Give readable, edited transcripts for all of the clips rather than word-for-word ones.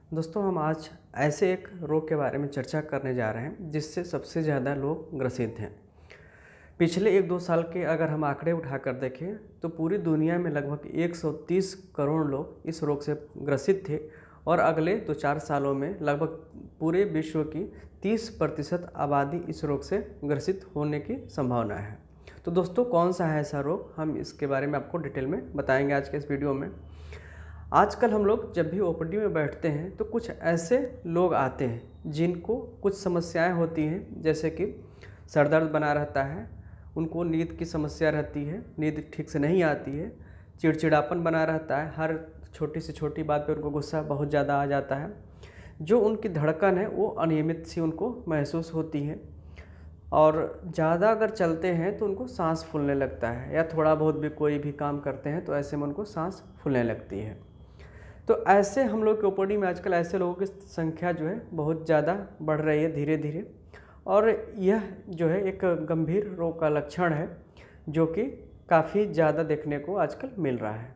दोस्तों हम आज ऐसे एक रोग के बारे में चर्चा करने जा रहे हैं जिससे सबसे ज़्यादा लोग ग्रसित हैं। पिछले 1-2 साल के अगर हम आंकड़े उठाकर देखें तो पूरी दुनिया में लगभग 130 करोड़ लोग इस रोग से ग्रसित थे और अगले 2-4 सालों में लगभग पूरे विश्व की 30% आबादी इस रोग से ग्रसित होने की संभावना है। तो दोस्तों कौन सा है ऐसा रोग, हम इसके बारे में आपको डिटेल में बताएंगे आज के इस वीडियो में। आजकल हम लोग जब भी ओपीडी में बैठते हैं तो कुछ ऐसे लोग आते हैं जिनको कुछ समस्याएं होती हैं, जैसे कि सर दर्द बना रहता है, उनको नींद की समस्या रहती है, नींद ठीक से नहीं आती है, चिड़चिड़ापन बना रहता है, हर छोटी से छोटी बात पे उनको गुस्सा बहुत ज़्यादा आ जाता है, जो उनकी धड़कन है वो अनियमित सी उनको महसूस होती है और ज़्यादा अगर चलते हैं तो उनको सांस फूलने लगता है, या थोड़ा बहुत भी कोई भी काम करते हैं तो ऐसे में उनको सांस फूलने लगती है। तो ऐसे हम लोग के ओपीडी में आजकल ऐसे लोगों की संख्या जो है बहुत ज़्यादा बढ़ रही है धीरे धीरे, और यह जो है एक गंभीर रोग का लक्षण है जो कि काफ़ी ज़्यादा देखने को आजकल मिल रहा है।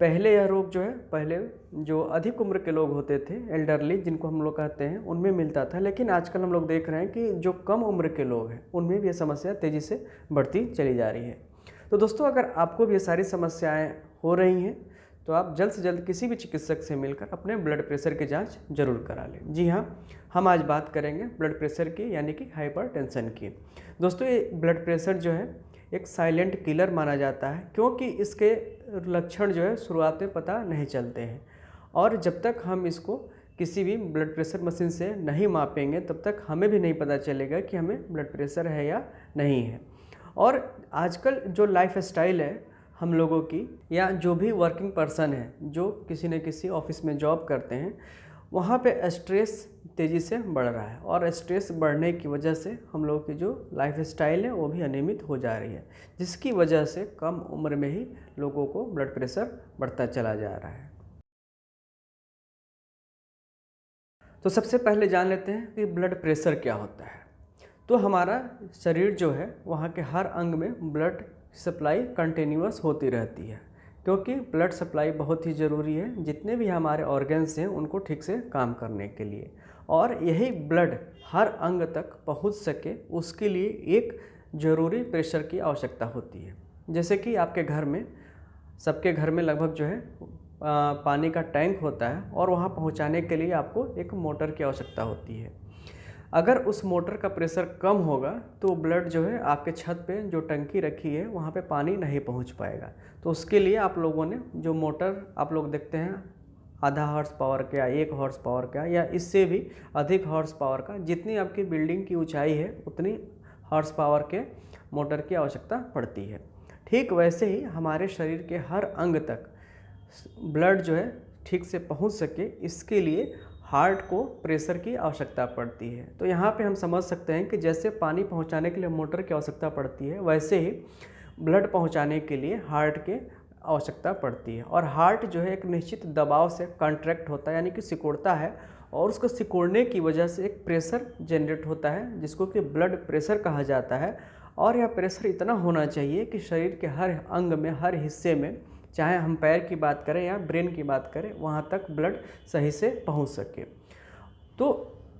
पहले यह रोग जो है पहले जो अधिक उम्र के लोग होते थे, एल्डरली जिनको हम लोग कहते हैं, उनमें मिलता था, लेकिन आजकल हम लोग देख रहे हैं कि जो कम उम्र के लोग हैं उनमें भी ये समस्या तेज़ी से बढ़ती चली जा रही है। तो दोस्तों अगर आपको भी ये सारी समस्याएं हो रही हैं तो आप जल्द से जल्द किसी भी चिकित्सक से मिलकर अपने ब्लड प्रेशर की जांच जरूर करा लें। जी हाँ, हम आज बात करेंगे ब्लड प्रेशर की, यानी कि हाइपरटेंशन की। दोस्तों ये ब्लड प्रेशर जो है एक साइलेंट किलर माना जाता है, क्योंकि इसके लक्षण जो है शुरुआत में पता नहीं चलते हैं, और जब तक हम इसको किसी भी ब्लड प्रेशर मशीन से नहीं मापेंगे तब तक हमें भी नहीं पता चलेगा कि हमें ब्लड प्रेशर है या नहीं है। और आजकल जो लाइफ स्टाइल है हम लोगों की, या जो भी वर्किंग पर्सन है जो किसी न किसी ऑफिस में जॉब करते हैं, वहाँ पे स्ट्रेस तेज़ी से बढ़ रहा है, और स्ट्रेस बढ़ने की वजह से हम लोगों की जो लाइफ स्टाइल है वो भी अनियमित हो जा रही है, जिसकी वजह से कम उम्र में ही लोगों को ब्लड प्रेशर बढ़ता चला जा रहा है। तो सबसे पहले जान लेते हैं कि ब्लड प्रेशर क्या होता है। तो हमारा शरीर जो है वहाँ के हर अंग में ब्लड सप्लाई कंटिन्यूअस होती रहती है, क्योंकि ब्लड सप्लाई बहुत ही ज़रूरी है जितने भी हमारे ऑर्गन्स हैं उनको ठीक से काम करने के लिए, और यही ब्लड हर अंग तक पहुंच सके उसके लिए एक ज़रूरी प्रेशर की आवश्यकता होती है। जैसे कि आपके घर में, सबके घर में लगभग जो है पानी का टैंक होता है, और वहाँ पहुँचाने के लिए आपको एक मोटर की आवश्यकता होती है। अगर उस मोटर का प्रेशर कम होगा तो ब्लड जो है आपके छत पे जो टंकी रखी है वहाँ पे पानी नहीं पहुँच पाएगा। तो उसके लिए आप लोगों ने जो मोटर आप लोग देखते हैं आधा हॉर्स पावर का, 1 हॉर्स पावर का, या इससे भी अधिक हॉर्स पावर का, जितनी आपकी बिल्डिंग की ऊंचाई है उतनी हॉर्स पावर के मोटर की आवश्यकता पड़ती है। ठीक वैसे ही हमारे शरीर के हर अंग तक ब्लड जो है ठीक से पहुँच सके, इसके लिए हार्ट को प्रेशर की आवश्यकता पड़ती है। तो यहाँ पे हम समझ सकते हैं कि जैसे पानी पहुँचाने के लिए मोटर की आवश्यकता पड़ती है, वैसे ही ब्लड पहुँचाने के लिए हार्ट की आवश्यकता पड़ती है। और हार्ट जो है एक निश्चित दबाव से कॉन्ट्रैक्ट होता है, यानी कि सिकुड़ता है, और उसको सिकुड़ने की वजह से एक प्रेशर जनरेट होता है जिसको कि ब्लड प्रेशर कहा जाता है। और यह प्रेशर इतना होना चाहिए कि शरीर के हर अंग में, हर हिस्से में, चाहे हम पैर की बात करें या ब्रेन की बात करें, वहाँ तक ब्लड सही से पहुँच सके। तो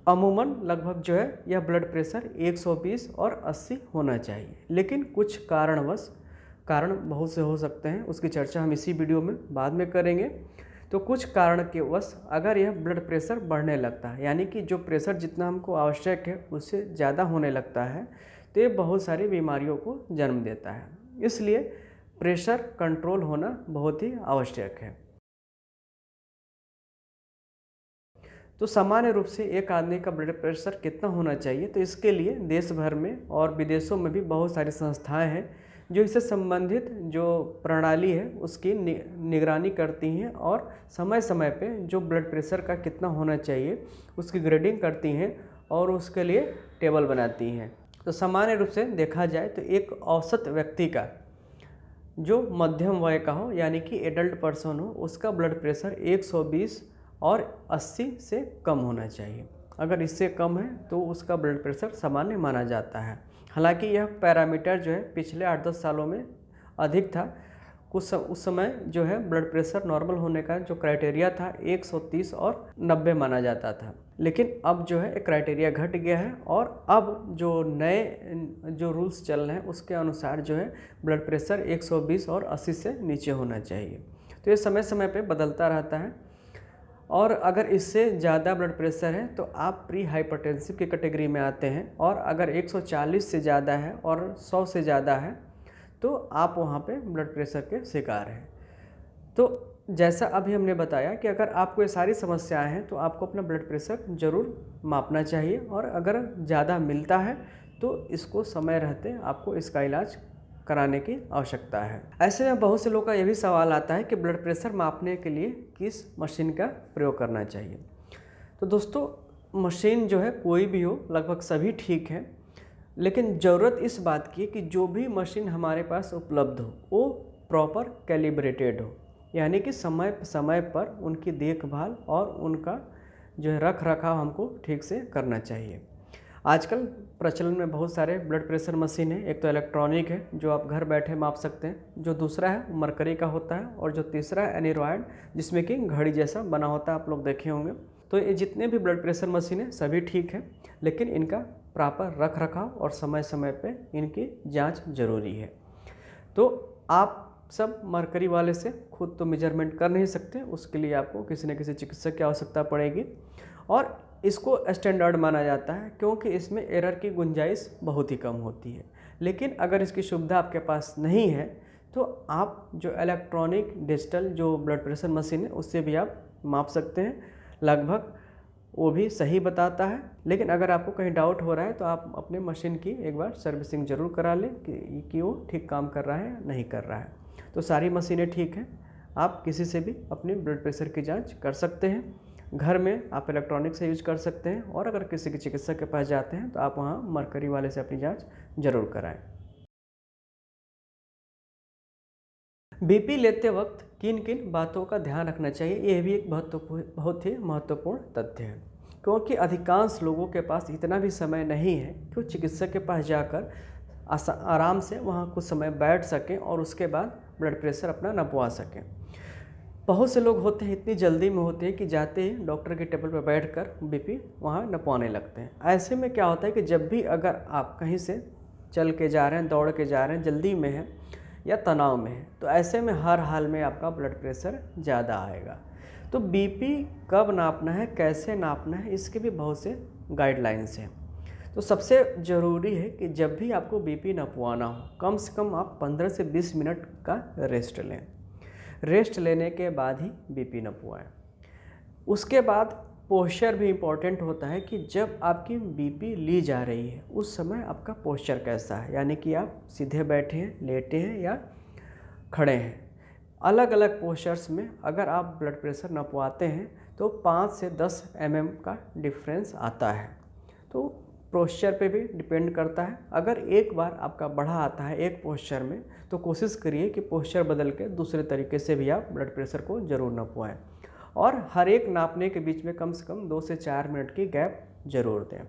अमूमन लगभग जो है यह ब्लड प्रेशर 120 और 80 होना चाहिए, लेकिन कुछ कारण बहुत से हो सकते हैं, उसकी चर्चा हम इसी वीडियो में बाद में करेंगे। तो कुछ कारण के वश अगर यह ब्लड प्रेशर बढ़ने लगता है, यानी कि जो प्रेशर जितना हमको आवश्यक है उससे ज़्यादा होने लगता है, तो ये बहुत सारी बीमारियों को जन्म देता है। इसलिए प्रेशर कंट्रोल होना बहुत ही आवश्यक है। तो सामान्य रूप से एक आदमी का ब्लड प्रेशर कितना होना चाहिए, तो इसके लिए देश भर में और विदेशों में भी बहुत सारी संस्थाएं हैं जो इससे संबंधित जो प्रणाली है उसकी निगरानी करती हैं, और समय समय पे जो ब्लड प्रेशर का कितना होना चाहिए उसकी ग्रेडिंग करती हैं और उसके लिए टेबल बनाती हैं। तो सामान्य रूप से देखा जाए तो एक औसत व्यक्ति का जो मध्यम वय का हो, यानी कि एडल्ट पर्सन हो, उसका ब्लड प्रेशर 120 और 80 से कम होना चाहिए। अगर इससे कम है तो उसका ब्लड प्रेशर सामान्य माना जाता है। हालांकि यह पैरामीटर जो है पिछले 8-10 सालों में अधिक था। उस समय जो है ब्लड प्रेशर नॉर्मल होने का जो क्राइटेरिया था 130 और 90 माना जाता था, लेकिन अब जो है एक क्राइटेरिया घट गया है और अब जो नए जो रूल्स चल रहे हैं उसके अनुसार जो है ब्लड प्रेशर 120 और 80 से नीचे होना चाहिए। तो ये समय समय पे बदलता रहता है और अगर इससे ज़्यादा ब्लड प्रेशर है तो आप प्री हाइपरटेंसिव की कैटेगरी में आते हैं, और अगर 140 से ज़्यादा है और 100 से ज़्यादा है तो आप वहाँ पे ब्लड प्रेशर के शिकार हैं। तो जैसा अभी हमने बताया कि अगर आपको ये सारी समस्याएं हैं तो आपको अपना ब्लड प्रेशर ज़रूर मापना चाहिए, और अगर ज़्यादा मिलता है तो इसको समय रहते आपको इसका इलाज कराने की आवश्यकता है। ऐसे में बहुत से लोगों का ये भी सवाल आता है कि ब्लड प्रेशर मापने के लिए किस मशीन का प्रयोग करना चाहिए। तो दोस्तों, मशीन जो है कोई भी हो, लगभग सभी ठीक है, लेकिन ज़रूरत इस बात की कि जो भी मशीन हमारे पास उपलब्ध हो वो प्रॉपर कैलिब्रेटेड हो, यानी कि समय समय पर उनकी देखभाल और उनका जो है रख रखाव हमको ठीक से करना चाहिए। आजकल प्रचलन में बहुत सारे ब्लड प्रेशर मशीन है। एक तो इलेक्ट्रॉनिक है जो आप घर बैठे माप सकते हैं, जो दूसरा है मरकरी का होता है, और जो तीसरा है एनीरॉयड जिसमें कि घड़ी जैसा बना होता है, आप लोग देखे होंगे। तो ये जितने भी ब्लड प्रेशर मशीन है सभी ठीक है, लेकिन इनका प्रॉपर रख रखाव और समय समय पे इनकी जांच जरूरी है। तो आप सब मरकरी वाले से खुद तो मेजरमेंट कर नहीं सकते, उसके लिए आपको किसी न किसी चिकित्सक की आवश्यकता पड़ेगी, और इसको स्टैंडर्ड माना जाता है क्योंकि इसमें एरर की गुंजाइश बहुत ही कम होती है। लेकिन अगर इसकी सुविधा आपके पास नहीं है तो आप जो इलेक्ट्रॉनिक डिजिटल जो ब्लड प्रेशर मशीन है उससे भी आप माप सकते हैं, लगभग वो भी सही बताता है। लेकिन अगर आपको कहीं डाउट हो रहा है तो आप अपने मशीन की एक बार सर्विसिंग ज़रूर करा लें कि वो ठीक काम कर रहा है या नहीं कर रहा है। तो सारी मशीनें ठीक हैं, आप किसी से भी अपनी ब्लड प्रेशर की जाँच कर सकते हैं। घर में आप इलेक्ट्रॉनिक से यूज कर सकते हैं, और अगर किसी के चिकित्सक के पास जाते हैं तो आप वहाँ मरकरी वाले से अपनी जांच जरूर कराएं। बीपी लेते वक्त किन किन बातों का ध्यान रखना चाहिए, यह भी एक बहुत ही महत्वपूर्ण तथ्य है, क्योंकि अधिकांश लोगों के पास इतना भी समय नहीं है कि वो चिकित्सक के पास जाकर आराम से वहाँ कुछ समय बैठ सकें और उसके बाद ब्लड प्रेशर अपना नपवा सकें। बहुत से लोग होते हैं इतनी जल्दी में होते हैं कि जाते ही डॉक्टर के टेबल पर बैठकर बीपी वहाँ नपवाने लगते हैं। ऐसे में क्या होता है कि जब भी अगर आप कहीं से चल के जा रहे हैं, दौड़ के जा रहे हैं, जल्दी में हैं या तनाव में हैं, तो ऐसे में हर हाल में आपका ब्लड प्रेशर ज़्यादा आएगा। तो बीपी कब नापना है, कैसे नापना है, इसके भी बहुत से गाइडलाइंस हैं। तो सबसे ज़रूरी है कि जब भी आपको बीपी नपवाना हो कम से कम आप 15 से 20 मिनट का रेस्ट लें। रेस्ट लेने के बाद ही बीपी नपवाएं। उसके बाद पोस्चर भी इम्पॉर्टेंट होता है कि जब आपकी बीपी ली जा रही है उस समय आपका पोस्चर कैसा है, यानी कि आप सीधे बैठे हैं, लेटे हैं या खड़े हैं। अलग अलग पोस्चर्स में अगर आप ब्लड प्रेशर नपवाते हैं तो 5 से 10 mm का डिफरेंस आता है। तो पोस्चर पे भी डिपेंड करता है। अगर एक बार आपका बढ़ा आता है एक पोस्चर में तो कोशिश करिए कि पोस्चर बदल के दूसरे तरीके से भी आप ब्लड प्रेशर को ज़रूर नपवाएं, और हर एक नापने के बीच में कम से कम 2 से 4 मिनट की गैप ज़रूर दें।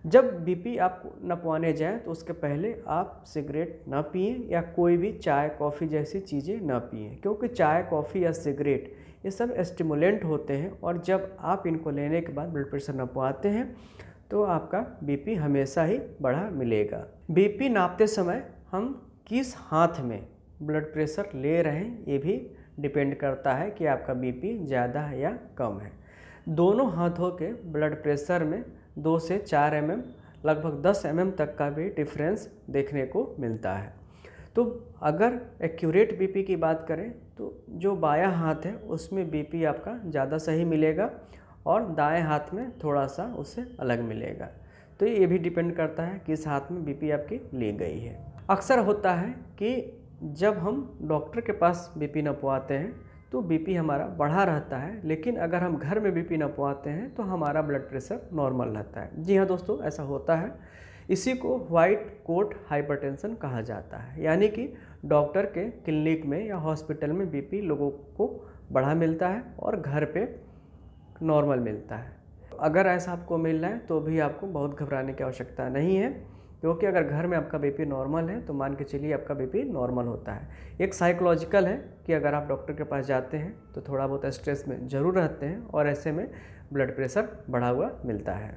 जब बीपी आप नपवाने जाएं तो उसके पहले आप सिगरेट ना पिएं या कोई भी चाय कॉफ़ी जैसी चीज़ें ना पिएं, क्योंकि चाय कॉफ़ी या सिगरेट ये सब स्टिमुलेंट होते हैं, और जब आप इनको लेने के बाद ब्लड प्रेशर नपवाते हैं तो आपका बीपी हमेशा ही बढ़ा मिलेगा। बीपी नापते समय हम किस हाथ में ब्लड प्रेशर ले रहे हैं ये भी डिपेंड करता है कि आपका बीपी ज़्यादा है या कम है। दोनों हाथों के ब्लड प्रेशर में 2 से 4 mm लगभग 10 mm तक का भी डिफरेंस देखने को मिलता है। तो अगर एक्यूरेट बीपी की बात करें तो जो बायां हाथ है उसमें बीपी आपका ज़्यादा सही मिलेगा, और दाएं हाथ में थोड़ा सा उससे अलग मिलेगा। तो ये भी डिपेंड करता है किस हाथ में बीपी आपकी ली गई है। अक्सर होता है कि जब हम डॉक्टर के पास बीपी नपवाते हैं तो बीपी हमारा बढ़ा रहता है, लेकिन अगर हम घर में बीपी नपवाते हैं तो हमारा ब्लड प्रेशर नॉर्मल रहता है। जी हाँ दोस्तों, ऐसा होता है। इसी को व्हाइट कोट हाइपरटेंशन कहा जाता है, यानी कि डॉक्टर के क्लिनिक में या हॉस्पिटल में बीपी लोगों को बढ़ा मिलता है और घर पे नॉर्मल मिलता है। अगर ऐसा आपको मिल रहा है तो भी आपको बहुत घबराने की आवश्यकता नहीं है, क्योंकि अगर घर में आपका बीपी नॉर्मल है तो मान के चलिए आपका बीपी नॉर्मल होता है। एक साइकोलॉजिकल है कि अगर आप डॉक्टर के पास जाते हैं तो थोड़ा बहुत स्ट्रेस में ज़रूर रहते हैं और ऐसे में ब्लड प्रेशर बढ़ा हुआ मिलता है।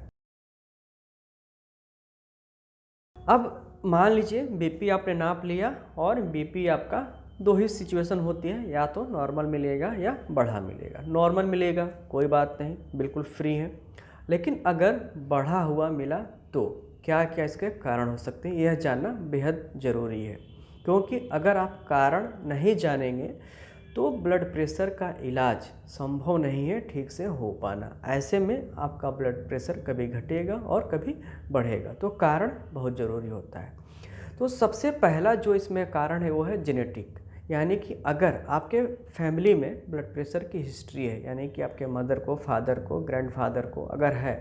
अब मान लीजिए बीपी आपने नाप लिया और बीपी आपका दो ही सिचुएशन होती है, या तो नॉर्मल मिलेगा या बढ़ा मिलेगा। नॉर्मल मिलेगा कोई बात नहीं, बिल्कुल फ्री है। लेकिन अगर बढ़ा हुआ मिला तो क्या क्या इसके कारण हो सकते हैं, यह जानना बेहद ज़रूरी है। क्योंकि अगर आप कारण नहीं जानेंगे तो ब्लड प्रेशर का इलाज संभव नहीं है ठीक से हो पाना। ऐसे में आपका ब्लड प्रेशर कभी घटेगा और कभी बढ़ेगा। तो कारण बहुत ज़रूरी होता है। तो सबसे पहला जो इसमें कारण है वो है जेनेटिक, यानी कि अगर आपके फैमिली में ब्लड प्रेशर की हिस्ट्री है, यानी कि आपके मदर को, फादर को, ग्रैंडफादर को अगर है,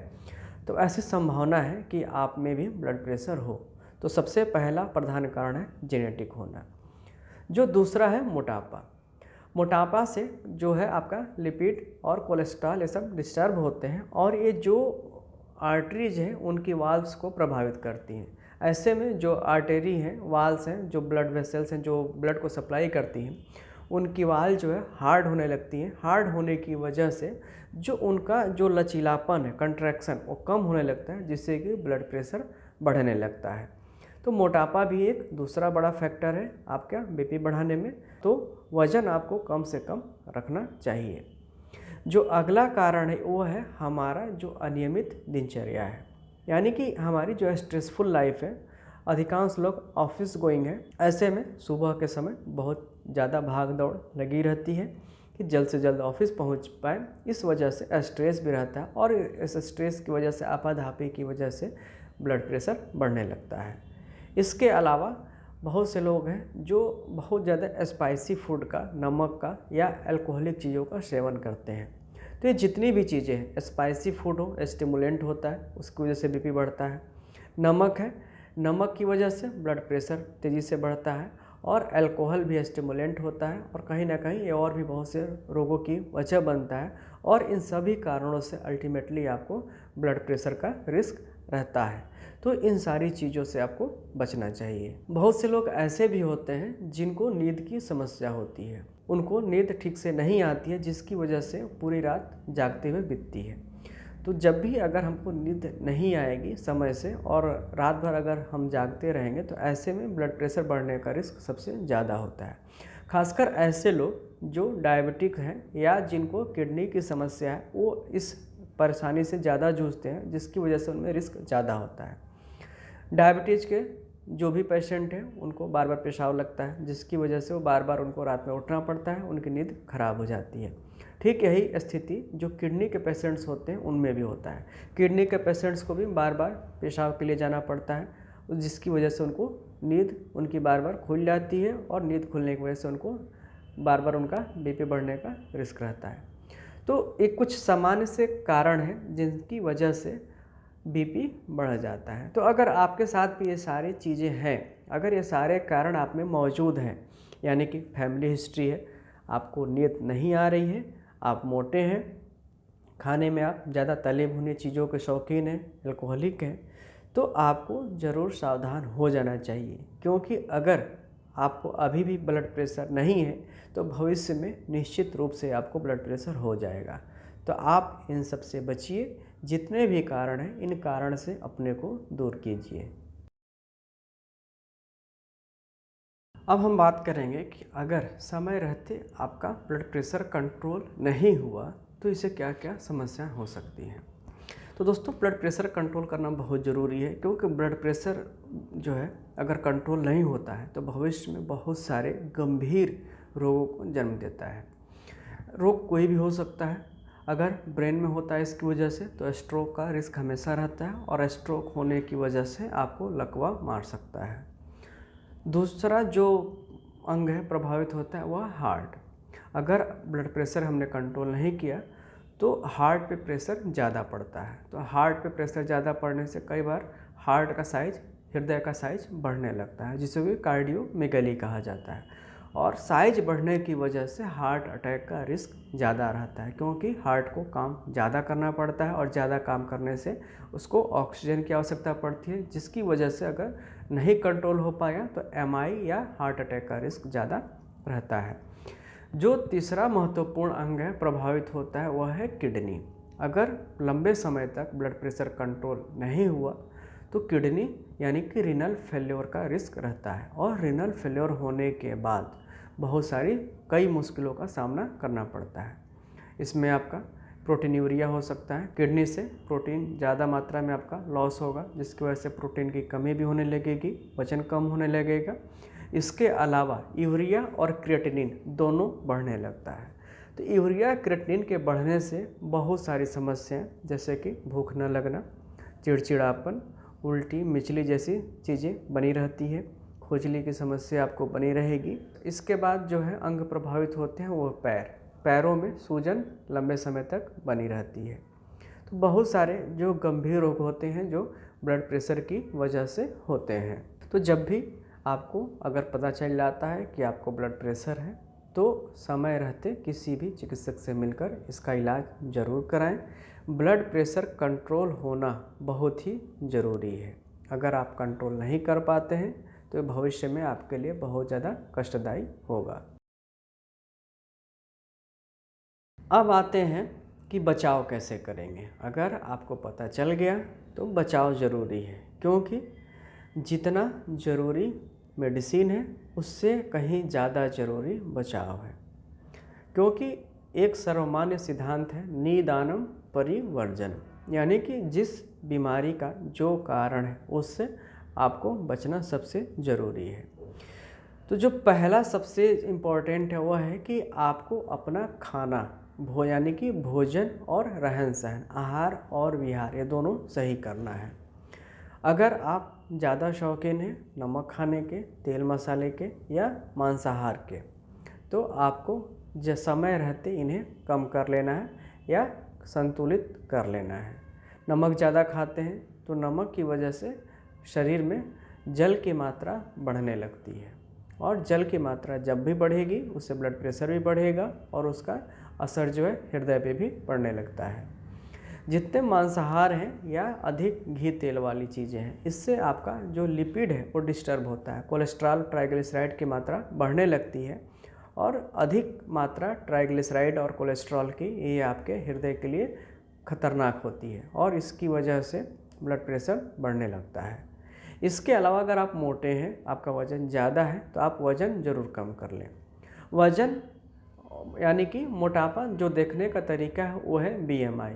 तो ऐसी संभावना है कि आप में भी ब्लड प्रेशर हो। तो सबसे पहला प्रधान कारण है जेनेटिक होना। जो दूसरा है मोटापा। मोटापा से जो है आपका लिपिड और कोलेस्ट्रॉल ये सब डिस्टर्ब होते हैं और ये जो आर्टरीज हैं उनकी वाल्व्स को प्रभावित करती हैं। ऐसे में जो आर्टरी हैं, वाल्व्स हैं, जो ब्लड वेसल्स हैं जो ब्लड को सप्लाई करती हैं, उनकी वाल जो है हार्ड होने लगती हैं। हार्ड होने की वजह से जो उनका जो लचीलापन है, कंट्रैक्शन, वो कम होने लगता है, जिससे कि ब्लड प्रेशर बढ़ने लगता है। तो मोटापा भी एक दूसरा बड़ा फैक्टर है आपका बीपी बढ़ाने में। तो वज़न आपको कम से कम रखना चाहिए। जो अगला कारण है वो है हमारा जो अनियमित दिनचर्या है, यानी कि हमारी जो स्ट्रेसफुल लाइफ है। अधिकांश लोग ऑफिस गोइंग है, ऐसे में सुबह के समय बहुत ज़्यादा भाग दौड़ लगी रहती है कि जल्द से जल्द ऑफिस पहुंच पाए। इस वजह से स्ट्रेस भी रहता है और इस स्ट्रेस की वजह से, आपाधापी की वजह से ब्लड प्रेशर बढ़ने लगता है। इसके अलावा बहुत से लोग हैं जो बहुत ज़्यादा स्पाइसी फूड का, नमक का या अल्कोहलिक चीज़ों का सेवन करते हैं। तो ये जितनी भी चीज़ें हैं, स्पाइसी फूड हो, स्टिमुलेंट होता है, उसकी वजह से बीपी बढ़ता है। नमक है, नमक की वजह से ब्लड प्रेशर तेज़ी से बढ़ता है। और अल्कोहल भी स्टिमुलेंट होता है और कहीं ना कहीं ये और भी बहुत से रोगों की वजह बनता है। और इन सभी कारणों से अल्टीमेटली आपको ब्लड प्रेशर का रिस्क रहता है। तो इन सारी चीज़ों से आपको बचना चाहिए। बहुत से लोग ऐसे भी होते हैं जिनको नींद की समस्या होती है, उनको नींद ठीक से नहीं आती है, जिसकी वजह से पूरी रात जागते हुए बीतती है। तो जब भी अगर हमको नींद नहीं आएगी समय से और रात भर अगर हम जागते रहेंगे तो ऐसे में ब्लड प्रेशर बढ़ने का रिस्क सबसे ज़्यादा होता है। खासकर ऐसे लोग जो डायबिटिक हैं या जिनको किडनी की समस्या है, वो इस परेशानी से ज़्यादा जूझते हैं, जिसकी वजह से उनमें रिस्क ज़्यादा होता है। डायबिटीज़ के जो भी पेशेंट हैं उनको बार बार पेशाब लगता है, जिसकी वजह से वो बार बार उनको रात में उठना पड़ता है, उनकी नींद खराब हो जाती है। ठीक यही स्थिति जो किडनी के पेशेंट्स होते हैं उनमें भी होता है। किडनी के पेशेंट्स को भी बार बार पेशाब के लिए जाना पड़ता है, जिसकी वजह से उनको नींद उनकी बार बार खुल जाती है और नींद खुलने की वजह से उनको बार बार उनका बीपी बढ़ने का रिस्क रहता है। तो एक कुछ सामान्य से कारण हैं जिनकी वजह से बीपी बढ़ जाता है। तो अगर आपके साथ भी ये सारी चीज़ें हैं, अगर ये सारे कारण आप में मौजूद हैं, यानी कि फैमिली हिस्ट्री है, आपको नींद नहीं आ रही है, आप मोटे हैं, खाने में आप ज़्यादा तले भुने चीज़ों के शौकीन हैं, अल्कोहलिक हैं, तो आपको ज़रूर सावधान हो जाना चाहिए। क्योंकि अगर आपको अभी भी ब्लड प्रेशर नहीं है तो भविष्य में निश्चित रूप से आपको ब्लड प्रेशर हो जाएगा। तो आप इन सब से बचिए। जितने भी कारण हैं इन कारण से अपने को दूर कीजिए। अब हम बात करेंगे कि अगर समय रहते आपका ब्लड प्रेशर कंट्रोल नहीं हुआ तो इसे क्या क्या समस्याएं हो सकती हैं। तो दोस्तों, ब्लड प्रेशर कंट्रोल करना बहुत ज़रूरी है, क्योंकि ब्लड प्रेशर जो है अगर कंट्रोल नहीं होता है तो भविष्य में बहुत सारे गंभीर रोगों को जन्म देता है। रोग कोई भी हो सकता है। अगर ब्रेन में होता है इसकी वजह से तो स्ट्रोक का रिस्क हमेशा रहता है और स्ट्रोक होने की वजह से आपको लकवा मार सकता है। दूसरा जो अंग है प्रभावित होता है वह हार्ट। अगर ब्लड प्रेशर हमने कंट्रोल नहीं किया तो हार्ट पे प्रेशर ज़्यादा पड़ता है। तो हार्ट पे प्रेशर ज़्यादा पड़ने से कई बार हार्ट का साइज, हृदय का साइज बढ़ने लगता है, जिसे कि कार्डियोमेगाली कहा जाता है। और साइज बढ़ने की वजह से हार्ट अटैक का रिस्क ज़्यादा रहता है, क्योंकि हार्ट को काम ज़्यादा करना पड़ता है और ज़्यादा काम करने से उसको ऑक्सीजन की आवश्यकता पड़ती है, जिसकी वजह से अगर नहीं कंट्रोल हो पाया तो एमआई या हार्ट अटैक का रिस्क ज़्यादा रहता है। जो तीसरा महत्वपूर्ण अंग है प्रभावित होता है वह है किडनी। अगर लंबे समय तक ब्लड प्रेशर कंट्रोल नहीं हुआ तो किडनी यानी कि रीनल फेल्योर का रिस्क रहता है, और रीनल फेल्योर होने के बाद बहुत सारी कई मुश्किलों का सामना करना पड़ता है। इसमें आपका प्रोटीनूरिया हो सकता है, किडनी से प्रोटीन ज़्यादा मात्रा में आपका लॉस होगा, जिसकी वजह से प्रोटीन की कमी भी होने लगेगी, वजन कम होने लगेगा। इसके अलावा यूरिया और क्रिएटिनिन दोनों बढ़ने लगता है। तो यूरिया क्रिएटिनिन के बढ़ने से बहुत सारी समस्याएं जैसे कि भूख न लगना, चिड़चिड़ापन, उल्टी मिचली जैसी चीज़ें बनी रहती है, खुजली की समस्या आपको बनी रहेगी। इसके बाद जो है अंग प्रभावित होते हैं वो पैरों में सूजन लंबे समय तक बनी रहती है। तो बहुत सारे जो गंभीर रोग होते हैं जो ब्लड प्रेशर की वजह से होते हैं। तो जब भी आपको अगर पता चल जाता है कि आपको ब्लड प्रेशर है तो समय रहते किसी भी चिकित्सक से मिलकर इसका इलाज ज़रूर कराएं। ब्लड प्रेशर कंट्रोल होना बहुत ही ज़रूरी है। अगर आप कंट्रोल नहीं कर पाते हैं तो भविष्य में आपके लिए बहुत ज़्यादा कष्टदायी होगा। अब आते हैं कि बचाव कैसे करेंगे। अगर आपको पता चल गया तो बचाव ज़रूरी है, क्योंकि जितना ज़रूरी मेडिसिन है उससे कहीं ज़्यादा ज़रूरी बचाव है। क्योंकि एक सर्वमान्य सिद्धांत है निदानम परिवर्जनम, यानी कि जिस बीमारी का जो कारण है उससे आपको बचना सबसे ज़रूरी है। तो जो पहला सबसे इम्पॉर्टेंट है वह है कि आपको अपना खाना यानी कि भोजन और रहन सहन, आहार और विहार, ये दोनों सही करना है। अगर आप ज़्यादा शौकीन हैं नमक खाने के, तेल मसाले के या मांसाहार के, तो आपको समय रहते इन्हें कम कर लेना है या संतुलित कर लेना है। नमक ज़्यादा खाते हैं तो नमक की वजह से शरीर में जल की मात्रा बढ़ने लगती है, और जल की मात्रा जब भी बढ़ेगी उससे ब्लड प्रेशर भी बढ़ेगा और उसका असर जो है हृदय पे भी पड़ने लगता है। जितने मांसाहार हैं या अधिक घी तेल वाली चीज़ें हैं, इससे आपका जो लिपिड है वो डिस्टर्ब होता है, कोलेस्ट्रॉल ट्राइग्लिसराइड की मात्रा बढ़ने लगती है, और अधिक मात्रा ट्राइग्लिसराइड और कोलेस्ट्रॉल की ये आपके हृदय के लिए खतरनाक होती है और इसकी वजह से ब्लड प्रेशर बढ़ने लगता है। इसके अलावा अगर आप मोटे हैं, आपका वज़न ज़्यादा है, तो आप वज़न ज़रूर कम कर लें। वज़न यानी कि मोटापा जो देखने का तरीका है वो है BMI,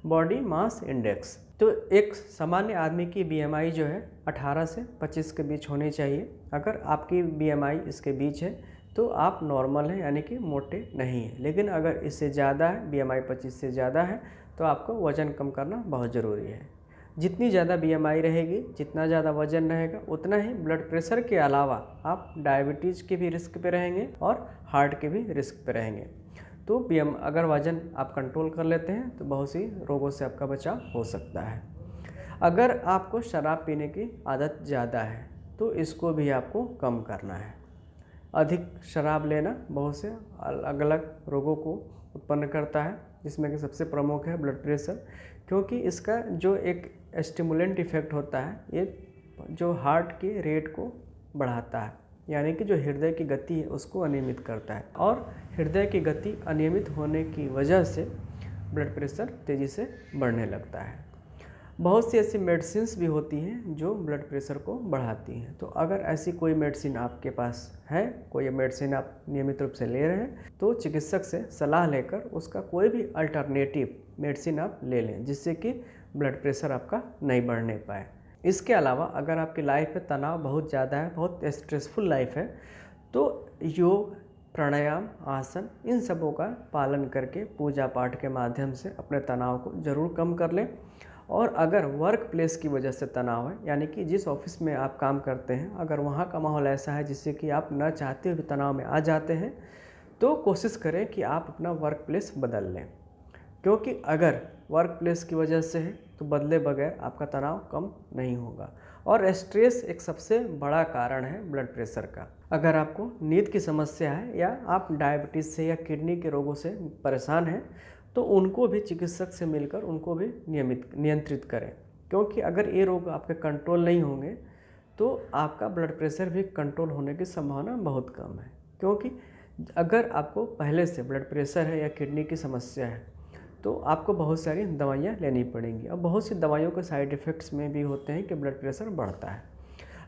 बॉडी मास इंडेक्स। तो एक सामान्य आदमी की BMI जो है 18 से 25 के बीच होनी चाहिए। अगर आपकी BMI इसके बीच है तो आप नॉर्मल हैं, यानी कि मोटे नहीं हैं। लेकिन अगर इससे ज़्यादा है, BMI 25 से ज़्यादा है, तो आपको वज़न कम करना बहुत ज़रूरी है। जितनी ज़्यादा BMI रहेगी, जितना ज़्यादा वज़न रहेगा, उतना ही ब्लड प्रेशर के अलावा आप डायबिटीज़ के भी रिस्क पे रहेंगे और हार्ट के भी रिस्क पे रहेंगे। तो अगर वज़न आप कंट्रोल कर लेते हैं तो बहुत सी रोगों से आपका बचाव हो सकता है। अगर आपको शराब पीने की आदत ज़्यादा है तो इसको भी आपको कम करना है। अधिक शराब लेना बहुत से अलग अलग रोगों को उत्पन्न करता है, जिसमें कि सबसे प्रमुख है ब्लड प्रेशर, क्योंकि इसका जो एक स्टिमुलेंट इफेक्ट होता है ये जो हार्ट के रेट को बढ़ाता है, यानी कि जो हृदय की गति है उसको अनियमित करता है, और हृदय की गति अनियमित होने की वजह से ब्लड प्रेशर तेज़ी से बढ़ने लगता है। बहुत सी ऐसी मेडिसिन्स भी होती हैं जो ब्लड प्रेशर को बढ़ाती हैं। तो अगर ऐसी कोई मेडिसिन आपके पास है, कोई मेडिसिन आप नियमित रूप से ले रहे हैं, तो चिकित्सक से सलाह लेकर उसका कोई भी अल्टरनेटिव मेडिसिन आप ले लें, जिससे कि ब्लड प्रेशर आपका नहीं बढ़ने पाए। इसके अलावा अगर आपकी लाइफ में तनाव बहुत ज़्यादा है, बहुत स्ट्रेसफुल लाइफ है, तो योग, प्राणायाम, आसन, इन सबों का पालन करके पूजा पाठ के माध्यम से अपने तनाव को ज़रूर कम कर लें। और अगर वर्क प्लेस की वजह से तनाव है, यानी कि जिस ऑफिस में आप काम करते हैं, अगर वहाँ का माहौल ऐसा है जिससे कि आप न चाहते हुए तनाव में आ जाते हैं, तो कोशिश करें कि आप अपना वर्क प्लेस बदल लें। क्योंकि अगर वर्क प्लेस की वजह से है तो बदले बगैर आपका तनाव कम नहीं होगा। और स्ट्रेस एक सबसे बड़ा कारण है ब्लड प्रेशर का। अगर आपको नींद की समस्या है या आप डायबिटीज़ से या किडनी के रोगों से परेशान हैं तो उनको भी चिकित्सक से मिलकर उनको भी नियंत्रित करें, क्योंकि अगर ये रोग आपके कंट्रोल नहीं होंगे तो आपका ब्लड प्रेशर भी कंट्रोल होने की संभावना बहुत कम है। क्योंकि अगर आपको पहले से ब्लड प्रेशर है या किडनी की समस्या है तो आपको बहुत सारी दवाइयाँ लेनी पड़ेंगी, और बहुत सी दवाइयों के साइड इफ़ेक्ट्स में भी होते हैं कि ब्लड प्रेशर बढ़ता है।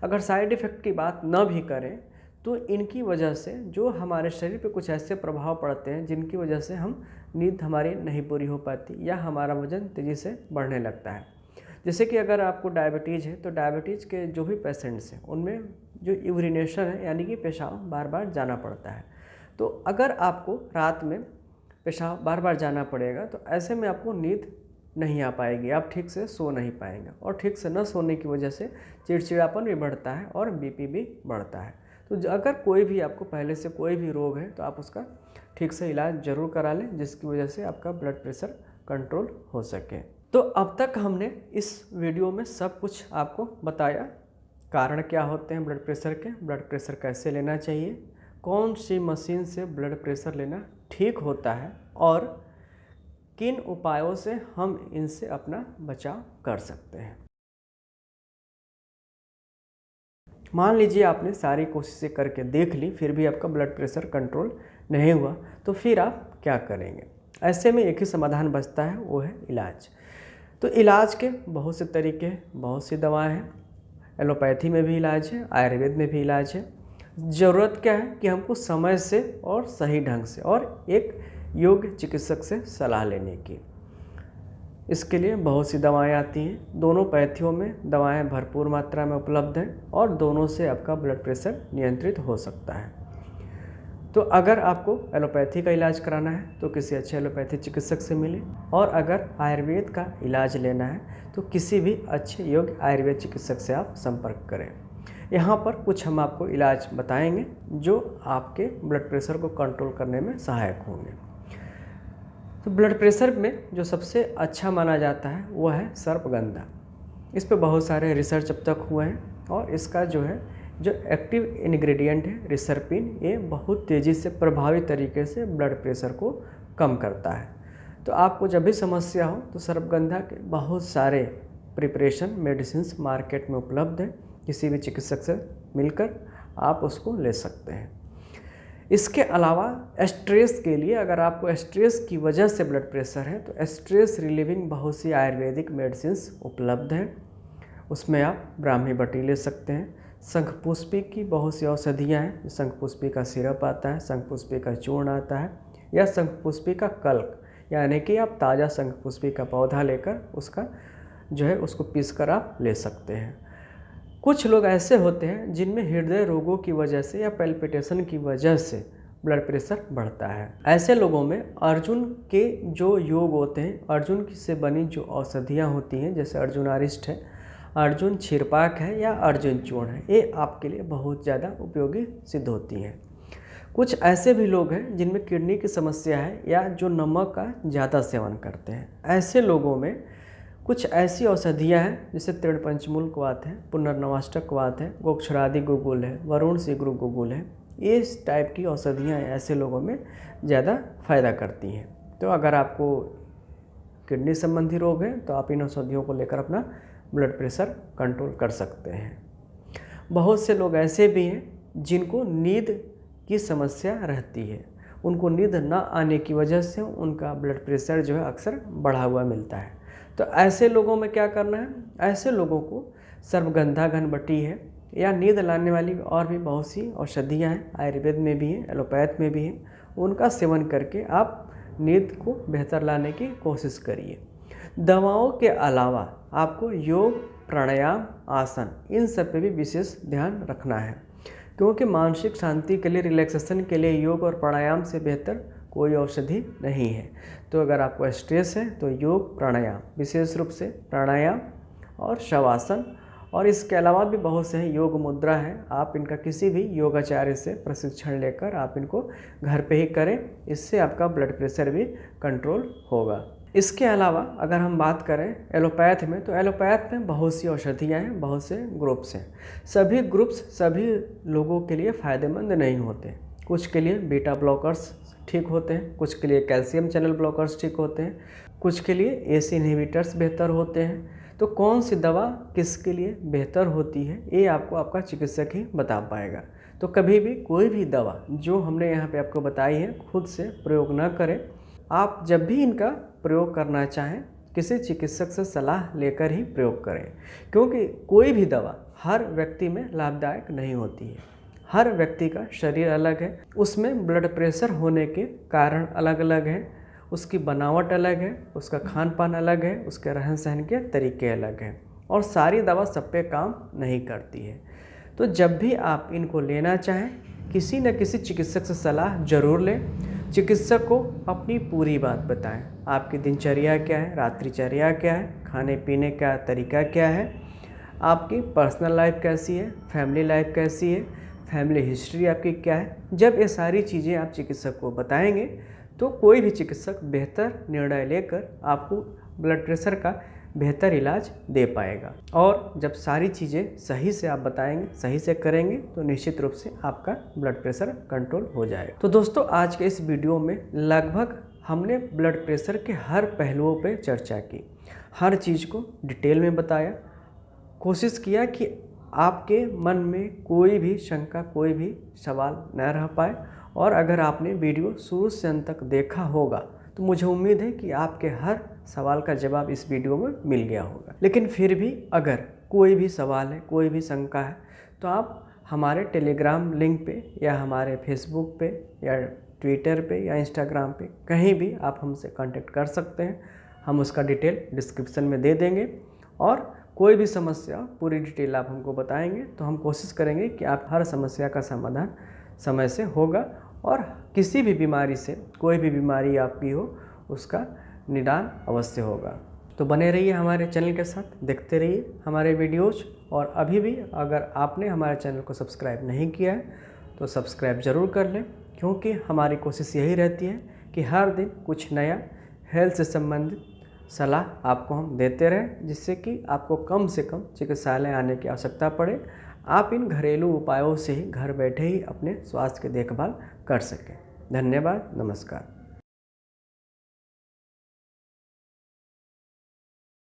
अगर साइड इफ़ेक्ट की बात न भी करें तो इनकी वजह से जो हमारे शरीर पे कुछ ऐसे प्रभाव पड़ते हैं जिनकी वजह से हम नींद हमारी नहीं पूरी हो पाती या हमारा वज़न तेज़ी से बढ़ने लगता है। जैसे कि अगर आपको डायबिटीज़ है तो डायबिटीज़ के जो भी पेशेंट्स हैं उनमें जो यूरिनेशन है यानी कि पेशाब बार बार जाना पड़ता है। तो अगर आपको रात में पेशाब बार बार जाना पड़ेगा तो ऐसे में आपको नींद नहीं आ पाएगी, आप ठीक से सो नहीं पाएंगे, और ठीक से न सोने की वजह से चिड़चिड़ापन भी बढ़ता है और बीपी भी बढ़ता है। तो अगर कोई भी आपको पहले से कोई भी रोग है तो आप उसका ठीक से इलाज ज़रूर करा लें, जिसकी वजह से आपका ब्लड प्रेशर कंट्रोल हो सके। तो अब तक हमने इस वीडियो में सब कुछ आपको बताया, कारण क्या होते हैं ब्लड प्रेशर के, ब्लड प्रेशर कैसे लेना चाहिए, कौन सी मशीन से ब्लड प्रेशर लेना ठीक होता है, और किन उपायों से हम इनसे अपना बचाव कर सकते हैं। मान लीजिए आपने सारी कोशिशें करके देख ली फिर भी आपका ब्लड प्रेशर कंट्रोल नहीं हुआ, तो फिर आप क्या करेंगे। ऐसे में एक ही समाधान बचता है, वो है इलाज। तो इलाज के बहुत से तरीके, बहुत सी दवाएं हैं। एलोपैथी में भी इलाज है, आयुर्वेद में भी इलाज है। ज़रूरत क्या है कि हमको समय से और सही ढंग से और एक योग्य चिकित्सक से सलाह लेने की। इसके लिए बहुत सी दवाएं आती हैं। दोनों पैथियों में दवाएं भरपूर मात्रा में उपलब्ध हैं और दोनों से आपका ब्लड प्रेशर नियंत्रित हो सकता है। तो अगर आपको एलोपैथी का इलाज कराना है तो किसी अच्छे एलोपैथी चिकित्सक से मिलें, और अगर आयुर्वेद का इलाज लेना है तो किसी भी अच्छे योग्य आयुर्वेद चिकित्सक से आप संपर्क करें। यहाँ पर कुछ हम आपको इलाज बताएंगे जो आपके ब्लड प्रेशर को कंट्रोल करने में सहायक होंगे। तो ब्लड प्रेशर में जो सबसे अच्छा माना जाता है वो है सर्पगंधा। इस पे बहुत सारे रिसर्च अब तक हुए हैं, और इसका जो एक्टिव इंग्रेडिएंट है रिसर्पिन, ये बहुत तेज़ी से प्रभावी तरीके से ब्लड प्रेशर को कम करता है। तो आपको जब भी समस्या हो तो सर्पगंधा के बहुत सारे प्रिपरेशन मेडिसिन्स मार्केट में उपलब्ध हैं, किसी भी चिकित्सक से मिलकर आप उसको ले सकते हैं। इसके अलावा स्ट्रेस के लिए, अगर आपको स्ट्रेस की वजह से ब्लड प्रेशर है तो स्ट्रेस रिलीविंग बहुत सी आयुर्वेदिक मेडिसिन्स उपलब्ध हैं। उसमें आप ब्राह्मी बटी ले सकते हैं। शंखपुष्पी की बहुत सी औषधियाँ हैं। शंखपुष्पी का सिरप आता है, शंखपुष्पी का चूर्ण आता है, या शंखपुष्पी का कल्क, यानी कि आप ताज़ा शंखपुष्पी का पौधा लेकर उसको पीस कर आप ले सकते हैं। कुछ लोग ऐसे होते हैं जिनमें हृदय रोगों की वजह से या पैल्पिटेशन की वजह से ब्लड प्रेशर बढ़ता है। ऐसे लोगों में अर्जुन के जो योग होते हैं, अर्जुन से बनी जो औषधियाँ होती हैं, जैसे अर्जुनारिष्ट है, अर्जुन क्षीरपाक है या अर्जुन चूर्ण है, ये आपके लिए बहुत ज़्यादा उपयोगी सिद्ध होती हैं। कुछ ऐसे भी लोग हैं जिनमें किडनी की समस्या है या जो नमक का ज़्यादा सेवन करते हैं। ऐसे लोगों में कुछ ऐसी औषधियाँ हैं जैसे तृणपंचमूल क्वाथ है, पुनर्नवाष्टक क्वाथ है, गोक्षरादि गुगुल है, वरुण शीघ्र गुगुल है। इस टाइप की औषधियाँ ऐसे लोगों में ज़्यादा फायदा करती हैं। तो अगर आपको किडनी संबंधी रोग है तो आप इन औषधियों को लेकर अपना ब्लड प्रेशर कंट्रोल कर सकते हैं। बहुत से लोग ऐसे भी हैं जिनको नींद की समस्या रहती है। उनको नींद न आने की वजह से उनका ब्लड प्रेशर अक्सर बढ़ा हुआ मिलता है। तो ऐसे लोगों में क्या करना है, ऐसे लोगों को सर्पगंधा घनबटी है या नींद लाने वाली और भी बहुत सी औषधियाँ हैं, आयुर्वेद में भी हैं, एलोपैथ में भी हैं, उनका सेवन करके आप नींद को बेहतर लाने की कोशिश करिए। दवाओं के अलावा आपको योग, प्राणायाम, आसन, इन सब पे भी विशेष ध्यान रखना है, क्योंकि मानसिक शांति के लिए, रिलैक्सेशन के लिए योग और प्राणायाम से बेहतर कोई औषधि नहीं है। तो अगर आपको स्ट्रेस है तो योग, प्राणायाम, विशेष रूप से प्राणायाम और शवासन, और इसके अलावा भी बहुत से योग मुद्रा हैं। आप इनका किसी भी योगाचार्य से प्रशिक्षण लेकर आप इनको घर पे ही करें, इससे आपका ब्लड प्रेशर भी कंट्रोल होगा। इसके अलावा अगर हम बात करें एलोपैथ में, तो एलोपैथ में बहुत सी औषधियाँ हैं, बहुत से ग्रुप्स हैं। सभी ग्रुप्स सभी लोगों के लिए फ़ायदेमंद नहीं होते। कुछ के लिए बीटा ब्लॉकर्स ठीक होते हैं, कुछ के लिए कैल्शियम चैनल ब्लॉकर्स ठीक होते हैं, कुछ के लिए एसी इनहिबिटर्स बेहतर होते हैं। तो कौन सी दवा किसके लिए बेहतर होती है, ये आपको आपका चिकित्सक ही बता पाएगा। तो कभी भी कोई भी दवा जो हमने यहाँ पे आपको बताई है खुद से प्रयोग ना करें। आप जब भी इनका प्रयोग करना चाहें किसी चिकित्सक से सलाह लेकर ही प्रयोग करें, क्योंकि कोई भी दवा हर व्यक्ति में लाभदायक नहीं होती है। हर व्यक्ति का शरीर अलग है, उसमें ब्लड प्रेशर होने के कारण अलग अलग हैं, उसकी बनावट अलग है, उसका खान पान अलग है, उसके रहन सहन के तरीके अलग हैं, और सारी दवा सब पे काम नहीं करती है। तो जब भी आप इनको लेना चाहें किसी न किसी चिकित्सक से सलाह जरूर लें। चिकित्सक को अपनी पूरी बात बताएं, आपकी दिनचर्या क्या है, रात्रिचर्या क्या है, खाने पीने का तरीका क्या है, आपकी पर्सनल लाइफ कैसी है, फैमिली लाइफ कैसी है, फैमिली हिस्ट्री आपकी क्या है। जब ये सारी चीज़ें आप चिकित्सक को बताएंगे तो कोई भी चिकित्सक बेहतर निर्णय लेकर आपको ब्लड प्रेशर का बेहतर इलाज दे पाएगा। और जब सारी चीज़ें सही से आप बताएंगे, सही से करेंगे, तो निश्चित रूप से आपका ब्लड प्रेशर कंट्रोल हो जाएगा। तो दोस्तों, आज के इस वीडियो में लगभग हमने ब्लड प्रेशर के हर पहलुओं पर चर्चा की, हर चीज़ को डिटेल में बताया, कोशिश किया कि आपके मन में कोई भी शंका, कोई भी सवाल न रह पाए। और अगर आपने वीडियो शुरू से अंत तक देखा होगा तो मुझे उम्मीद है कि आपके हर सवाल का जवाब इस वीडियो में मिल गया होगा। लेकिन फिर भी अगर कोई भी सवाल है, कोई भी शंका है, तो आप हमारे टेलीग्राम लिंक पे या हमारे फेसबुक पे या ट्विटर पे या इंस्टाग्राम पे कहीं भी आप हमसे कांटेक्ट कर सकते हैं। हम उसका डिटेल डिस्क्रिप्शन में दे देंगे, और कोई भी समस्या पूरी डिटेल आप हमको बताएंगे तो हम कोशिश करेंगे कि आप हर समस्या का समाधान समय से होगा, और किसी भी बीमारी से, कोई भी बीमारी आपकी हो, उसका निदान अवश्य होगा। तो बने रहिए हमारे चैनल के साथ, देखते रहिए हमारे वीडियोज़। और अभी भी अगर आपने हमारे चैनल को सब्सक्राइब नहीं किया है तो सब्सक्राइब ज़रूर कर लें, क्योंकि हमारी कोशिश यही रहती है कि हर दिन कुछ नया हेल्थ से संबंधित सलाह आपको हम देते रहें, जिससे कि आपको कम से कम चिकित्सालय आने की आवश्यकता पड़े। आप इन घरेलू उपायों से ही घर बैठे ही अपने स्वास्थ्य की देखभाल कर सकें। धन्यवाद, नमस्कार।